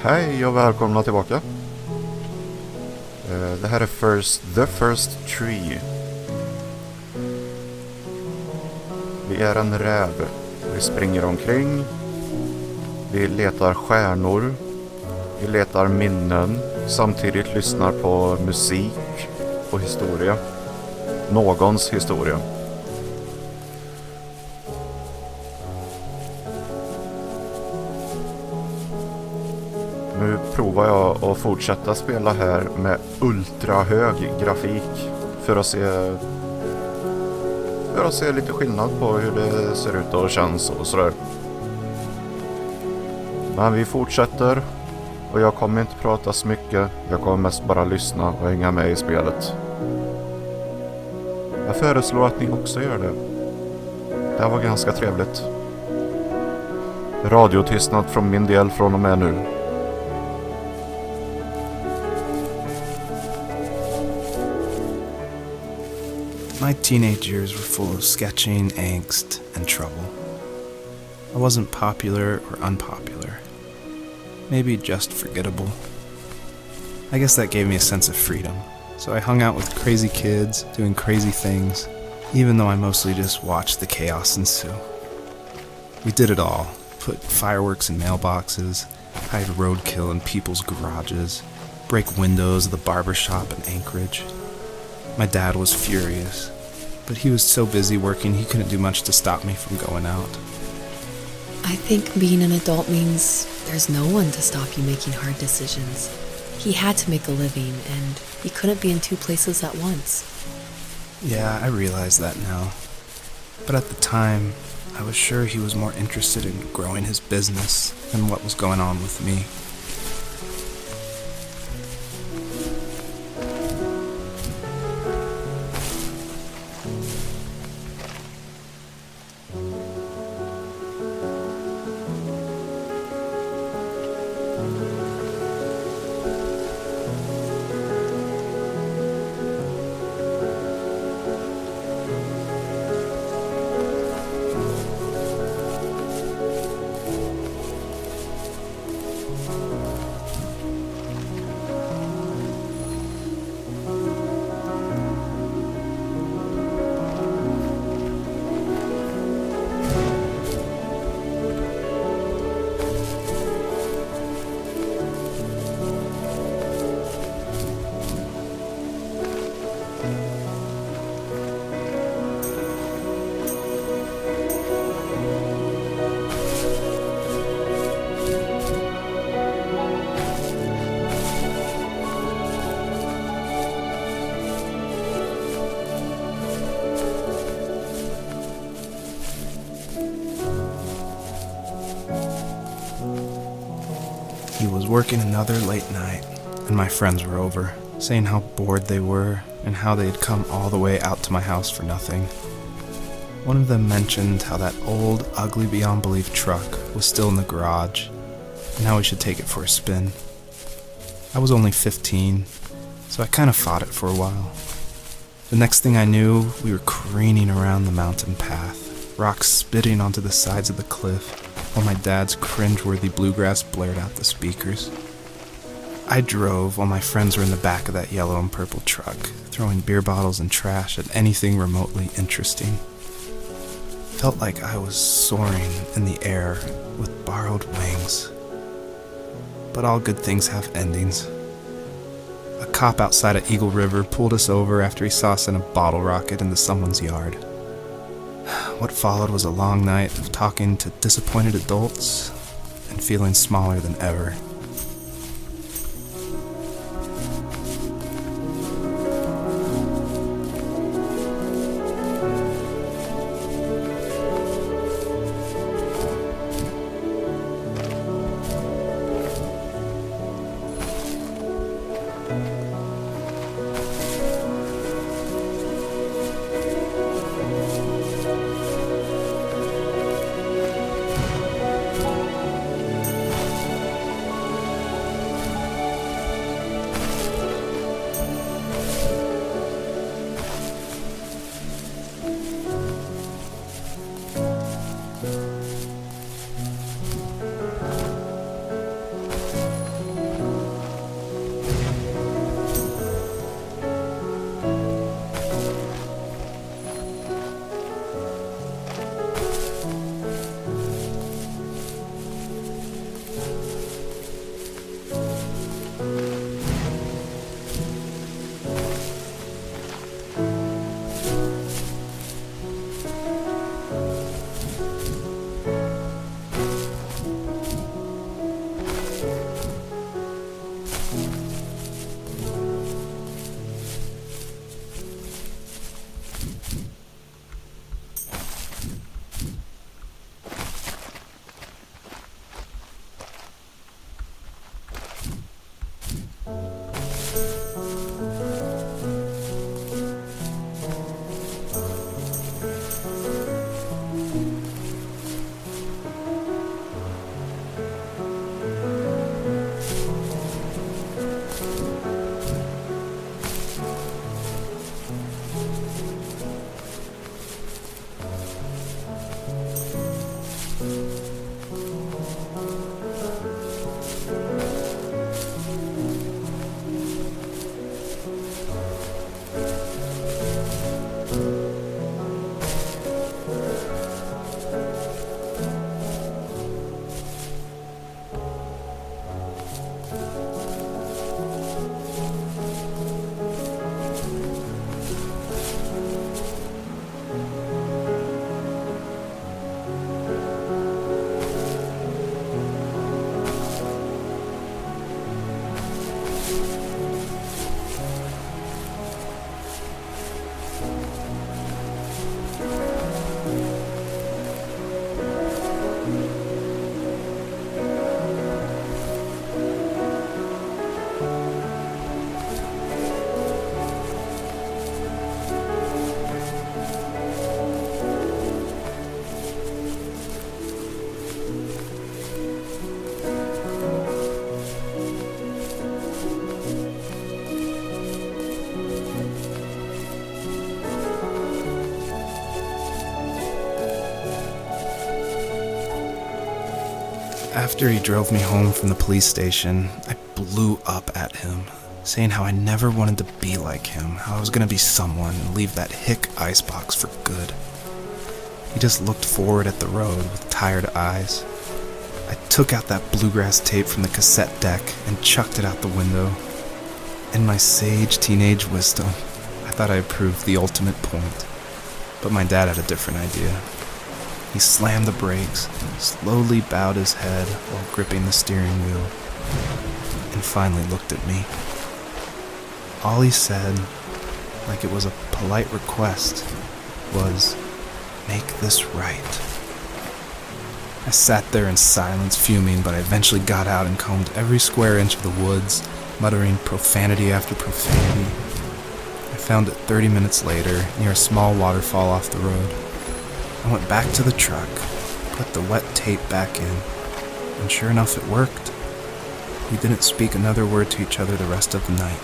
Hej och välkomna tillbaka. Det här är The First Tree. Vi är en räv. Vi springer omkring. Vi letar stjärnor. Vi letar minnen. Samtidigt lyssnar på musik och historia. Någons historia. Nu provar jag att fortsätta spela här med ultrahög grafik för att se lite skillnad på hur det ser ut och känns och sådär. Men vi fortsätter och jag kommer inte prata så mycket. Jag kommer mest bara lyssna och hänga med i spelet. Jag föreslår att ni också gör det. Det här var ganska trevligt. Radiotystnad från min del från och med nu. My teenage years were full of sketching, angst, and trouble. I wasn't popular or unpopular. Maybe just forgettable. I guess that gave me a sense of freedom. So I hung out with crazy kids, doing crazy things, even though I mostly just watched the chaos ensue. We did it all. Put fireworks in mailboxes, hide roadkill in people's garages, break windows of the barber shop in Anchorage. My dad was furious, but he was so busy working he couldn't do much to stop me from going out. I think being an adult means there's no one to stop you making hard decisions. He had to make a living, and he couldn't be in two places at once. Yeah, I realize that now. But at the time, I was sure he was more interested in growing his business than what was going on with me. He was working another late night, and my friends were over, saying how bored they were and how they had come all the way out to my house for nothing. One of them mentioned how that old, ugly beyond belief truck was still in the garage, and how we should take it for a spin. I was only 15, so I kind of fought it for a while. The next thing I knew, we were careening around the mountain path, rocks spitting onto the sides of the cliff, while my dad's cringeworthy bluegrass blared out the speakers. I drove while my friends were in the back of that yellow and purple truck, throwing beer bottles and trash at anything remotely interesting. Felt like I was soaring in the air with borrowed wings. But all good things have endings. A cop outside of Eagle River pulled us over after he saw us in a bottle rocket into someone's yard. What followed was a long night of talking to disappointed adults and feeling smaller than ever. After he drove me home from the police station, I blew up at him, saying how I never wanted to be like him, how I was going to be someone and leave that hick icebox for good. He just looked forward at the road with tired eyes. I took out that bluegrass tape from the cassette deck and chucked it out the window. In my sage teenage wisdom, I thought I had proved the ultimate point. But my dad had a different idea. He slammed the brakes, slowly bowed his head while gripping the steering wheel, and finally looked at me. All he said, like it was a polite request, was, "Make this right." I sat there in silence, fuming, but I eventually got out and combed every square inch of the woods, muttering profanity after profanity. I found it 30 minutes later, near a small waterfall off the road. I went back to the truck, put the wet tape back in, and sure enough it worked. We didn't speak another word to each other the rest of the night.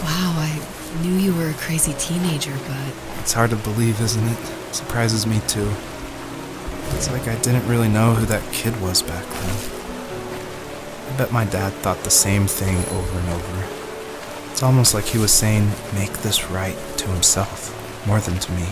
Wow, I knew you were a crazy teenager, but... It's hard to believe, isn't it? It surprises me too. It's like I didn't really know who that kid was back then. I bet my dad thought the same thing over and over. It's almost like he was saying, "Make this right," to himself, more than to me.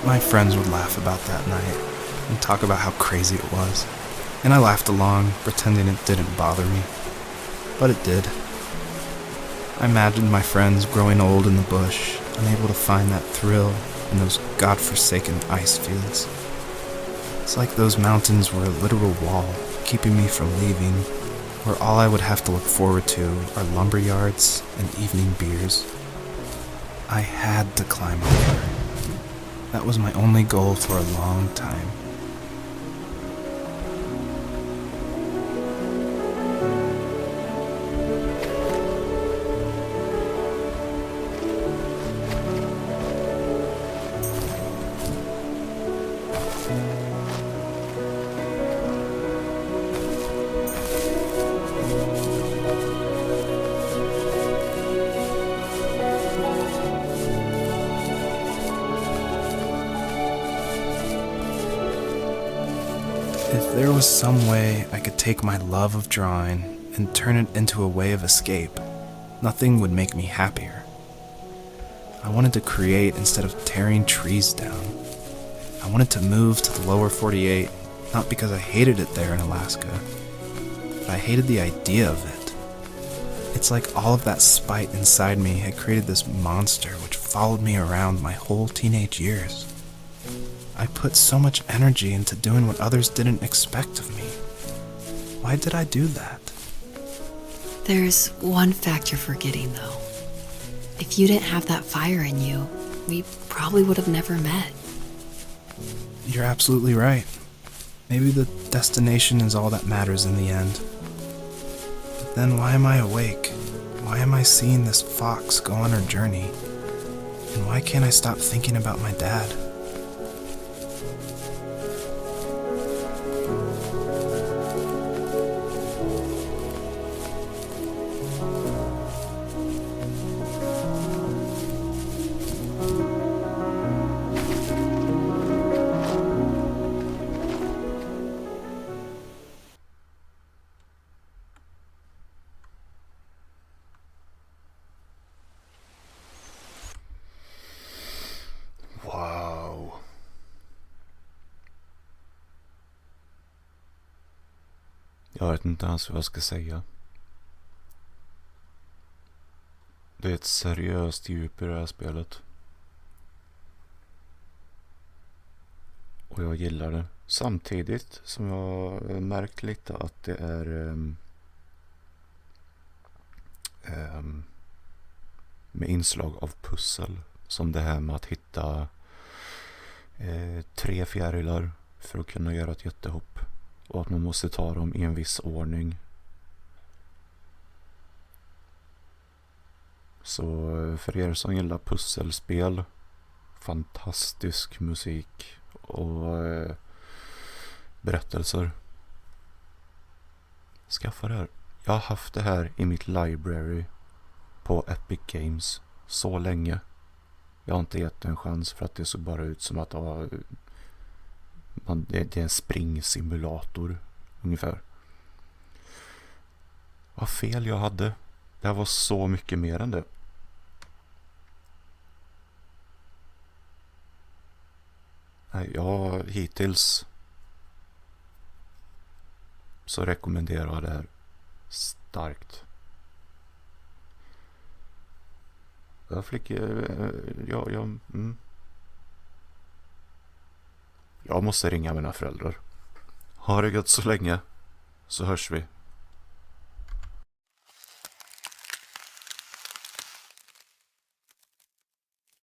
My friends would laugh about that night and talk about how crazy it was. And I laughed along, pretending it didn't bother me. But it did. I imagined my friends growing old in the bush, unable to find that thrill in those godforsaken ice fields. It's like those mountains were a literal wall, keeping me from leaving, where all I would have to look forward to are lumber yards and evening beers. I had to climb over. That was my only goal for a long time. If there was some way I could take my love of drawing and turn it into a way of escape, nothing would make me happier. I wanted to create instead of tearing trees down. I wanted to move to the lower 48, not because I hated it there in Alaska, but I hated the idea of it. It's like all of that spite inside me had created this monster which followed me around my whole teenage years. I put so much energy into doing what others didn't expect of me. Why did I do that? There's one fact you're forgetting, though. If you didn't have that fire in you, we probably would have never met. You're absolutely right. Maybe the destination is all that matters in the end. But then why am I awake? Why am I seeing this fox go on her journey? And why can't I stop thinking about my dad? Wow. Jag vet inte ens vad jag ska säga. Det är ett seriöst djup i det här spelet. Och jag gillar det. Samtidigt som jag märkt lite att det är med inslag av pussel. Som det här med att hitta 3 fjärilar för att kunna göra ett jättehopp. Och att man måste ta dem i en viss ordning. Så för er som gillar pusselspel, fantastisk musik och berättelser, skaffa det här. Jag har haft det här i mitt library på Epic Games så länge. Jag har inte gett det en chans för att det såg bara ut som att det är en springsimulator ungefär. Vad fel jag hade. Det här var så mycket mer än det. Nej, jag hittills så rekommenderar jag det här starkt. Jag måste ringa mina föräldrar. Ha det gött så länge, så hörs vi.